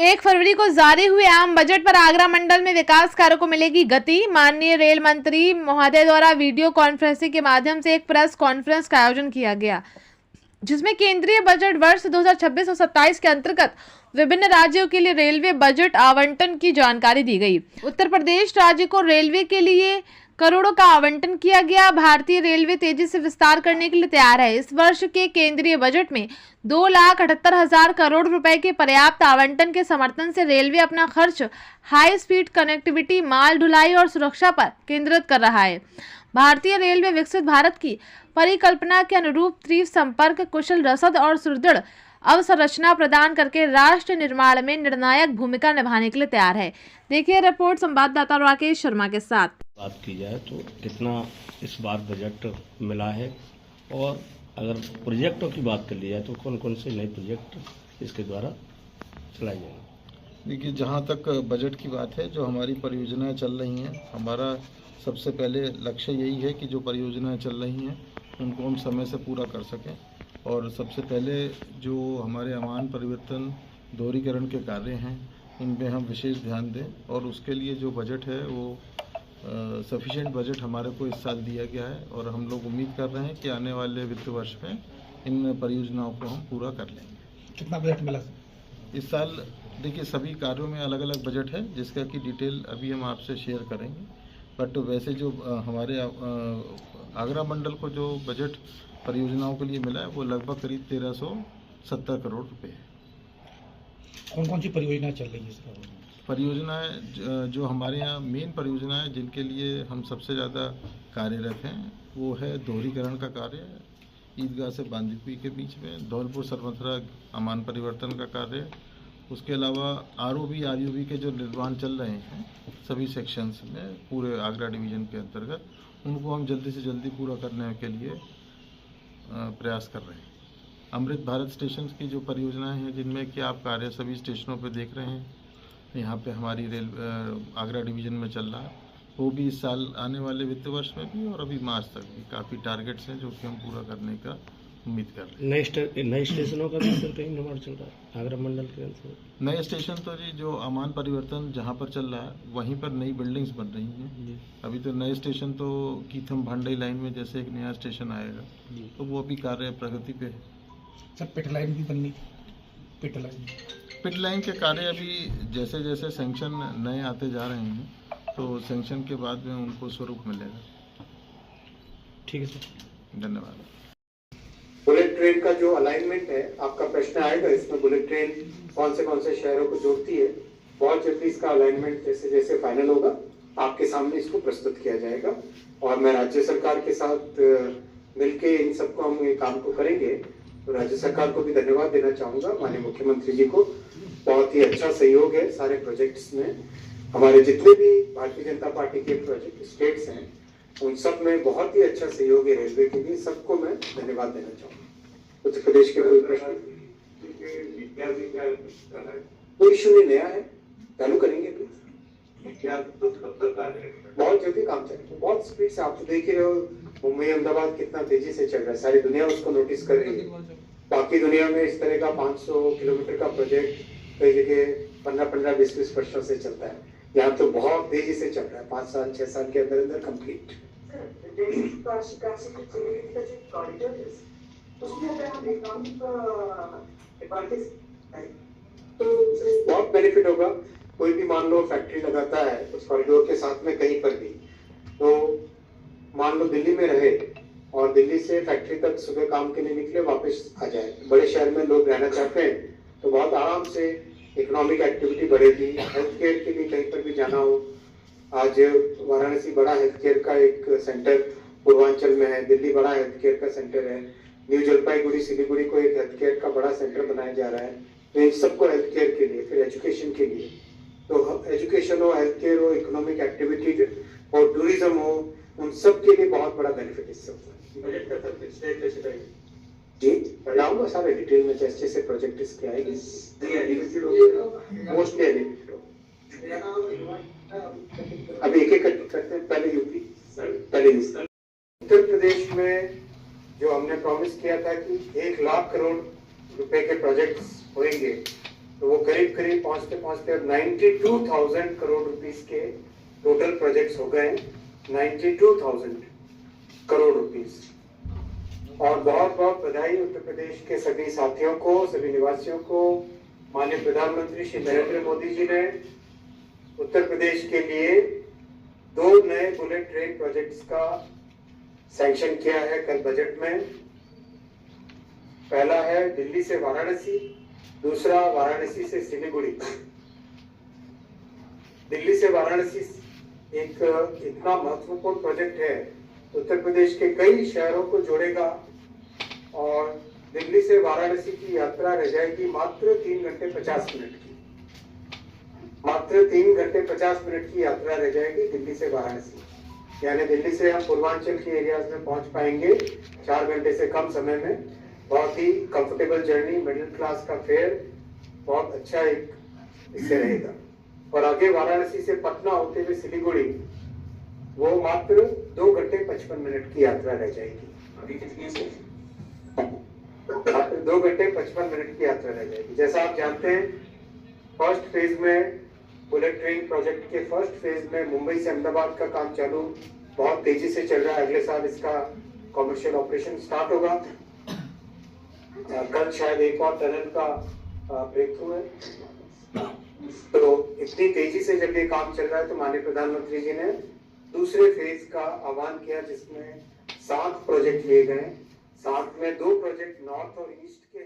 1 फरवरी को जारी हुए आम बजट पर आगरा मंडल में विकास कार्यों को मिलेगी गति। माननीय रेल मंत्री महोदय द्वारा वीडियो कॉन्फ्रेंसिंग के माध्यम से एक प्रेस कॉन्फ्रेंस का आयोजन किया गया, जिसमें केंद्रीय बजट वर्ष 2026 और 27 के अंतर्गत विभिन्न राज्यों के लिए रेलवे बजट आवंटन की जानकारी दी गई। उत्तर प्रदेश राज्य को रेलवे के लिए करोड़ों का आवंटन किया गया। भारतीय रेलवे तेजी से विस्तार करने के लिए तैयार है। इस वर्ष के केंद्रीय बजट में 2,78,000 करोड़ रुपए के पर्याप्त आवंटन के समर्थन से रेलवे अपना खर्च हाई स्पीड कनेक्टिविटी, माल ढुलाई और सुरक्षा पर केंद्रित कर रहा है। भारतीय रेलवे विकसित भारत की परिकल्पना के अनुरूप तीव्र संपर्क, कुशल रसद और सुदृढ़ अवसंरचना प्रदान करके राष्ट्र निर्माण में निर्णायक भूमिका निभाने के लिए तैयार है। देखिए रिपोर्ट संवाददाता राकेश शर्मा के साथ। बात की जाए तो कितना इस बार बजट मिला है, और अगर प्रोजेक्टों की बात कर ली जाए तो कौन कौन से नए प्रोजेक्ट इसके द्वारा चलाए जाएंगे। देखिए, जहाँ तक बजट की बात है, जो हमारी परियोजनाएं चल रही हैं, हमारा सबसे पहले लक्ष्य यही है कि जो परियोजनाएं चल रही हैं उनको हम समय से पूरा कर सकें। और सबसे पहले जो हमारे आमान परिवर्तन, दोहरीकरण के कार्य हैं, उनमें हम विशेष ध्यान दें, और उसके लिए जो बजट है वो सफिशिएंट बजट हमारे को इस साल दिया गया है, और हम लोग उम्मीद कर रहे हैं कि आने वाले वित्त वर्ष में इन परियोजनाओं को हम पूरा कर लेंगे। कितना बजट मिला इस साल? देखिए, सभी कार्यों में अलग अलग बजट है, जिसका कि डिटेल अभी हम आपसे शेयर करेंगे। बट वैसे जो हमारे आगरा मंडल को जो बजट परियोजनाओं के लिए मिला है वो लगभग करीब 1370 करोड़ रुपए है। कौन कौन सी परियोजनाएं चल रही है? परियोजनाएं जो हमारे यहाँ मेन परियोजनाएं जिनके लिए हम सबसे ज़्यादा कार्यरत हैं वो है दोहरीकरण का कार्य, ईदगाह से बांदीकुई के बीच में धौलपुर सरमथुरा अमान परिवर्तन का कार्य। उसके अलावा आरओबी आरयूबी के जो निर्माण चल रहे हैं सभी सेक्शंस में पूरे आगरा डिवीज़न के अंतर्गत, उनको हम जल्दी से जल्दी पूरा करने के लिए प्रयास कर रहे हैं। अमृत भारत स्टेशन की जो परियोजनाएं हैं जिनमें कि आप कार्य सभी स्टेशनों पर देख रहे हैं, यहाँ पे हमारी रेल आगरा डिवीज़न में चल रहा है, वो भी इस साल आने वाले वित्त वर्ष में भी और अभी मार्च तक भी काफ़ी टारगेट्स हैं जो कि हम पूरा करने का उम्मीद कर रहे हैं। नए स्टेशनों का भी कहीं निर्माण चल रहा है आगरा मंडल के अंदर? नए स्टेशन तो जी जो अमान परिवर्तन जहाँ पर चल रहा है वहीं पर नई बिल्डिंग्स बन रही हैं। अभी तो नए स्टेशन तो कीथम भांडई लाइन में जैसे एक नया स्टेशन आएगा, तो वो अभी कार्य प्रगति पे है। सब पिट लाइन भी बननी, पिट लाइन के कार्य अभी जैसे जैसे सेंक्शन नए आते जा रहे हैं, तो सेंक्शन के बाद में उनको स्वरूप मिलेगा। ठीक है सर, धन्यवाद। बुलेट ट्रेन का जो अलाइनमेंट है, आपका प्रश्न आएगा इसमें बुलेट ट्रेन कौन से शहरों को जोड़ती है। बहुत जल्दी इसका अलाइनमेंट जैसे जैसे फाइनल होगा आपके सामने इसको प्रस्तुत किया जाएगा, और मैं राज्य सरकार के साथ मिलके इन सबको हम ये काम को करेंगे। तो राज्य सरकार को भी धन्यवाद देना चाहूंगा, माननीय मुख्यमंत्री जी को। बहुत ही अच्छा सहयोग है सारे प्रोजेक्ट्स में। हमारे जितने भी भारतीय जनता पार्टी के प्रोजेक्ट स्टेट्स हैं उन सब में बहुत ही अच्छा सहयोग है रेलवे के लिए। सबको मैं धन्यवाद देना चाहूंगा। उत्तर प्रदेश के कोई प्रश्न? कोई इशू नहीं, नया है, चालू करेंगे। बहुत जल्दी काम चलेगा, बहुत स्पीड से। आप तो देख ही रहे हो मुंबई अहमदाबाद कितना तेजी से चल रहा है, सारी दुनिया उसको नोटिस कर रही है। बाकी दुनिया में इस तरह का 500 किलोमीटर का प्रोजेक्ट कई जगह 15-15, 20-20 वर्षों से चलता है। यहाँ तो बहुत तेजी से चल रहा है, 5 साल 6 साल के अंदर अंदर कंप्लीट। बहुत बेनिफिट होगा। कोई भी मान लो फैक्ट्री लगाता है उस कॉरिडोर के साथ में कहीं पर भी, तो मान लो दिल्ली में रहे और दिल्ली से फैक्ट्री तक सुबह काम के लिए निकले, वापस आ जाए। बड़े शहर में लोग रहना चाहते हैं तो बहुत आराम से इकोनॉमिक एक्टिविटी बढ़ेगी। हेल्थ केयर के लिए कहीं पर भी जाना हो, आज वाराणसी बड़ा हेल्थ केयर का एक सेंटर पूर्वांचल में है, दिल्ली बड़ा हेल्थ केयर का सेंटर है, न्यू जलपाईगुड़ी सिलीगुड़ी को एक हेल्थ केयर का बड़ा सेंटर बनाया जा रहा है। तो इन सबको हेल्थ केयर के लिए, फिर एजुकेशन के लिए, तो एजुकेशन हो, हेल्थ केयर हो, इकोनॉमिक एक्टिविटी हो, टूरिज्म हो, उन सब के लिए बहुत बड़ा बेनिफिट इससे होता है। बजट का जी बताऊंगा सारे डिटेल में जैसे जैसे प्रोजेक्ट इसके आएंगे। मोस्टली एलिमिटेड हो। अभी एक एक करते हैं, पहले यूपी, पहले उत्तर प्रदेश में जो हमने प्रॉमिस किया था कि 1 लाख करोड़ रुपए के प्रोजेक्ट्स होंगे, तो वो करीब करीब पहुंचते पहुंचते 92,000 करोड़ रुपीस के टोटल प्रोजेक्ट्स हो गए, 92,000 करोड़ रुपीस। और बहुत बहुत बधाई उत्तर प्रदेश के सभी साथियों को, सभी निवासियों को। माननीय प्रधानमंत्री श्री नरेंद्र मोदी जी ने उत्तर प्रदेश के लिए 2 नए बुलेट ट्रेन प्रोजेक्ट्स का सैंक्शन किया है कल बजट में। पहला है दिल्ली से वाराणसी, दूसरा वाराणसी से सिलीगुड़ी। दिल्ली से वाराणसी एक इतना महत्वपूर्ण प्रोजेक्ट है, उत्तर प्रदेश के कई शहरों को जोड़ेगा और दिल्ली से वाराणसी की यात्रा रह जाएगी मात्र 3 घंटे 50 मिनट की। मात्र 3 घंटे 50 मिनट की यात्रा रह जाएगी दिल्ली से वाराणसी। यानी दिल्ली से हम पूर्वांचल के एरियाज में पहुंच पाएंगे 4 घंटे से कम समय में। बहुत ही कंफर्टेबल जर्नी, मिडिल क्लास का फेयर, बहुत अच्छा एक इससे रहेगा। और आगे वाराणसी से पटना होते हुए सिलीगुड़ी, वो मात्र 2 घंटे 55 मिनट की यात्रा रह जाएगी। अभी कितनी से? मात्र 2 घंटे 55 मिनट की यात्रा रह जाएगी। जैसा आप जानते हैं, फर्स्ट फेज में बुलेट ट्रेन प्रोजेक्ट के फर्स्ट फेज में मुंबई से अहमदाबाद का काम चालू बहुत तेजी से चल रहा है। अगले साल इसका कॉमर्शियल ऑपरेशन स्टार्ट होगा। कल शायद एक और टनल का ब्रेक थ्रू है। तो इतनी तेजी से जब ये काम चल रहा है तो माननीय प्रधानमंत्री जी ने दूसरे फेज का आह्वान किया, जिसमें 7 प्रोजेक्ट लिए गए। साथ में 2 प्रोजेक्ट नॉर्थ और ईस्ट के